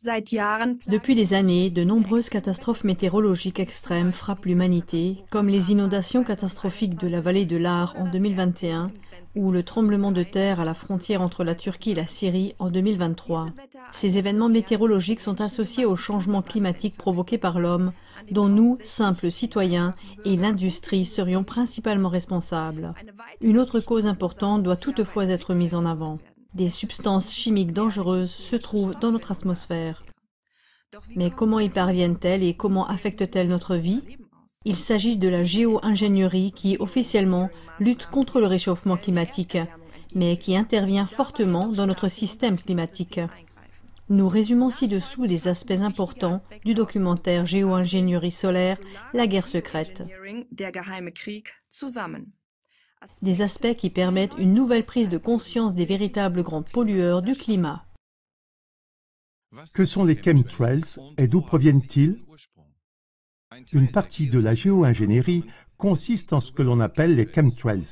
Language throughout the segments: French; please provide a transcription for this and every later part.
Depuis des années, de nombreuses catastrophes météorologiques extrêmes frappent l'humanité, comme les inondations catastrophiques de la vallée de l'Ar en 2021 ou le tremblement de terre à la frontière entre la Turquie et la Syrie en 2023. Ces événements météorologiques sont associés au changement climatique provoqué par l'homme, dont nous, simples citoyens, et l'industrie serions principalement responsables. Une autre cause importante doit toutefois être mise en avant. Des substances chimiques dangereuses se trouvent dans notre atmosphère. Mais comment y parviennent-elles et comment affectent-elles notre vie? Il s'agit de la géo-ingénierie qui, officiellement, lutte contre le réchauffement climatique, mais qui intervient fortement dans notre système climatique. Nous résumons ci-dessous des aspects importants du documentaire Géo-ingénierie solaire, la guerre secrète. Des aspects qui permettent une nouvelle prise de conscience des véritables grands pollueurs du climat. Que sont les chemtrails et d'où proviennent-ils? Une partie de la géo-ingénierie consiste en ce que l'on appelle les chemtrails,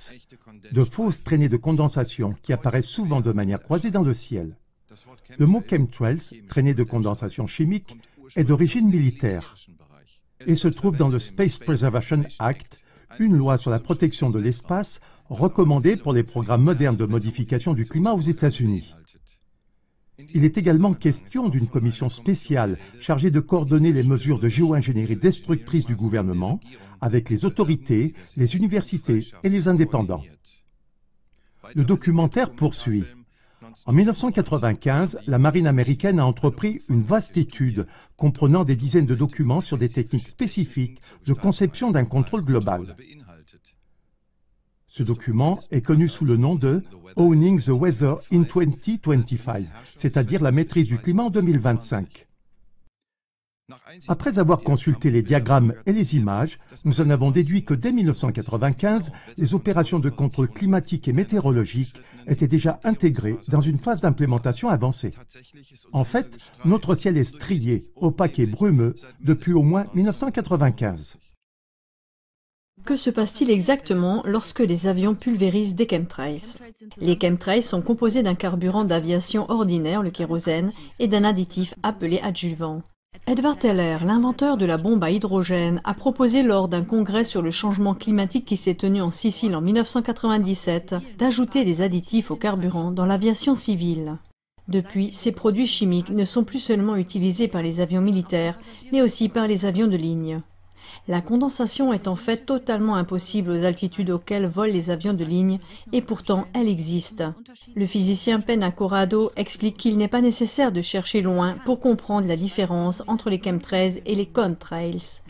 de fausses traînées de condensation qui apparaissent souvent de manière croisée dans le ciel. Le mot chemtrails, traînée de condensation chimique, est d'origine militaire et se trouve dans le Space Preservation Act, une loi sur la protection de l'espace recommandée pour les programmes modernes de modification du climat aux États-Unis. Il est également question d'une commission spéciale chargée de coordonner les mesures de géo-ingénierie destructrices du gouvernement avec les autorités, les universités et les indépendants. Le documentaire poursuit. En 1995, la marine américaine a entrepris une vaste étude comprenant des dizaines de documents sur des techniques spécifiques de conception d'un contrôle global. Ce document est connu sous le nom de « Owning the Weather in 2025 », c'est-à-dire la maîtrise du climat en 2025. Après avoir consulté les diagrammes et les images, nous en avons déduit que dès 1995, les opérations de contrôle climatique et météorologique étaient déjà intégrées dans une phase d'implémentation avancée. En fait, notre ciel est strié, opaque et brumeux depuis au moins 1995. Que se passe-t-il exactement lorsque les avions pulvérisent des chemtrails? Les chemtrails sont composés d'un carburant d'aviation ordinaire, le kérosène, et d'un additif appelé adjuvant. Edward Teller, l'inventeur de la bombe à hydrogène, a proposé lors d'un congrès sur le changement climatique qui s'est tenu en Sicile en 1997 d'ajouter des additifs au carburant dans l'aviation civile. Depuis, ces produits chimiques ne sont plus seulement utilisés par les avions militaires, mais aussi par les avions de ligne. La condensation est en fait totalement impossible aux altitudes auxquelles volent les avions de ligne, et pourtant elle existe. Le physicien Pena Corrado explique qu'il n'est pas nécessaire de chercher loin pour comprendre la différence entre les chemtrails et les contrails.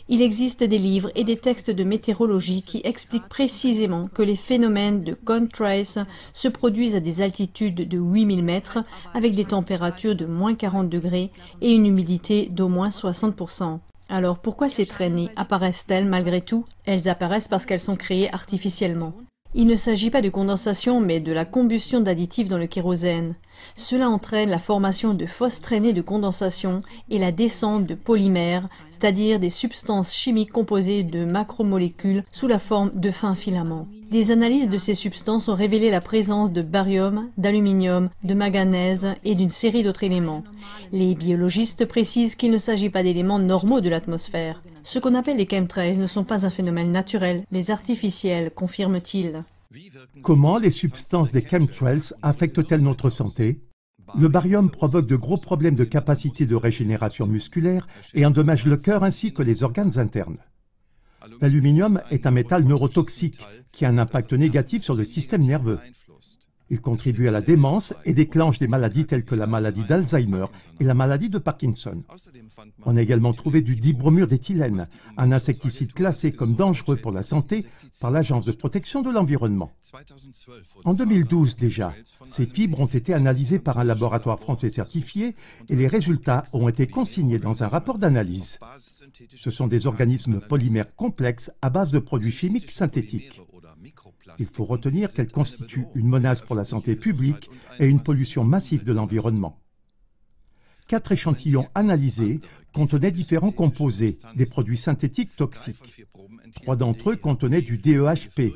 Il existe des livres et des textes de météorologie qui expliquent précisément que les phénomènes de contrails se produisent à des altitudes de 8000 mètres avec des températures de moins 40 degrés et une humidité d'au moins 60%. Alors pourquoi ces traînées apparaissent-elles malgré tout? Elles apparaissent parce qu'elles sont créées artificiellement. Il ne s'agit pas de condensation mais de la combustion d'additifs dans le kérosène. Cela entraîne la formation de fausses traînées de condensation et la descente de polymères, c'est-à-dire des substances chimiques composées de macromolécules sous la forme de fins filaments. Des analyses de ces substances ont révélé la présence de barium, d'aluminium, de manganèse et d'une série d'autres éléments. Les biologistes précisent qu'il ne s'agit pas d'éléments normaux de l'atmosphère. Ce qu'on appelle les chemtrails ne sont pas un phénomène naturel, mais artificiel, confirme-t-il. Comment les substances des chemtrails affectent-elles notre santé? Le barium provoque de gros problèmes de capacité de régénération musculaire et endommage le cœur ainsi que les organes internes. L'aluminium est un métal neurotoxique qui a un impact négatif sur le système nerveux. Il contribue à la démence et déclenche des maladies telles que la maladie d'Alzheimer et la maladie de Parkinson. On a également trouvé du dibromure d'éthylène, un insecticide classé comme dangereux pour la santé par l'Agence de protection de l'environnement. En 2012 déjà, ces fibres ont été analysées par un laboratoire français certifié et les résultats ont été consignés dans un rapport d'analyse. Ce sont des organismes polymères complexes à base de produits chimiques synthétiques. Il faut retenir qu'elles constituent une menace pour la santé publique et une pollution massive de l'environnement. 4 échantillons analysés contenaient différents composés, des produits synthétiques toxiques. 3 d'entre eux contenaient du DEHP,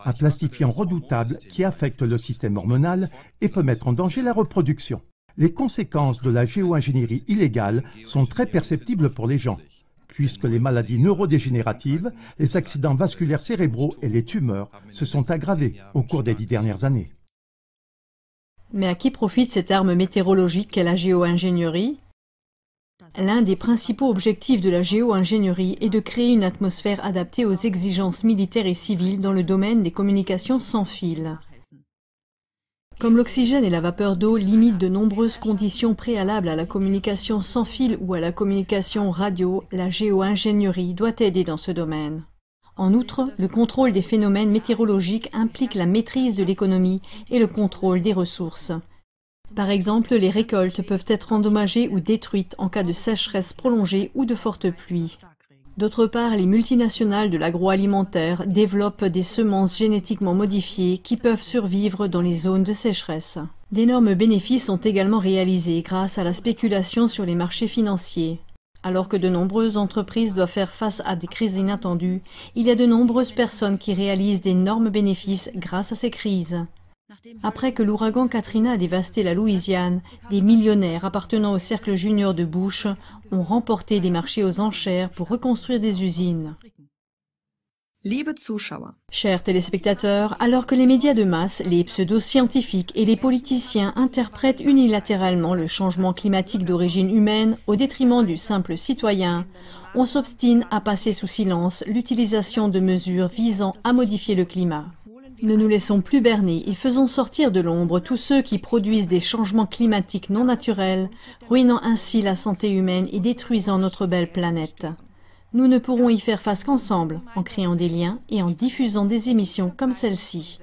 un plastifiant redoutable qui affecte le système hormonal et peut mettre en danger la reproduction. Les conséquences de la géo-ingénierie illégale sont très perceptibles pour les gens, puisque les maladies neurodégénératives, les accidents vasculaires cérébraux et les tumeurs se sont aggravés au cours des 10 dernières années. Mais à qui profite cette arme météorologique qu'est la géo-ingénierie? L'un des principaux objectifs de la géo-ingénierie est de créer une atmosphère adaptée aux exigences militaires et civiles dans le domaine des communications sans fil. Comme l'oxygène et la vapeur d'eau limitent de nombreuses conditions préalables à la communication sans fil ou à la communication radio, la géo-ingénierie doit aider dans ce domaine. En outre, le contrôle des phénomènes météorologiques implique la maîtrise de l'économie et le contrôle des ressources. Par exemple, les récoltes peuvent être endommagées ou détruites en cas de sécheresse prolongée ou de fortes pluies. D'autre part, les multinationales de l'agroalimentaire développent des semences génétiquement modifiées qui peuvent survivre dans les zones de sécheresse. D'énormes bénéfices sont également réalisés grâce à la spéculation sur les marchés financiers. Alors que de nombreuses entreprises doivent faire face à des crises inattendues, il y a de nombreuses personnes qui réalisent d'énormes bénéfices grâce à ces crises. Après que l'ouragan Katrina a dévasté la Louisiane, des millionnaires appartenant au cercle junior de Bush ont remporté des marchés aux enchères pour reconstruire des usines. Chers téléspectateurs, alors que les médias de masse, les pseudo-scientifiques et les politiciens interprètent unilatéralement le changement climatique d'origine humaine au détriment du simple citoyen, on s'obstine à passer sous silence l'utilisation de mesures visant à modifier le climat. Ne nous laissons plus berner et faisons sortir de l'ombre tous ceux qui produisent des changements climatiques non naturels, ruinant ainsi la santé humaine et détruisant notre belle planète. Nous ne pourrons y faire face qu'ensemble, en créant des liens et en diffusant des émissions comme celle-ci.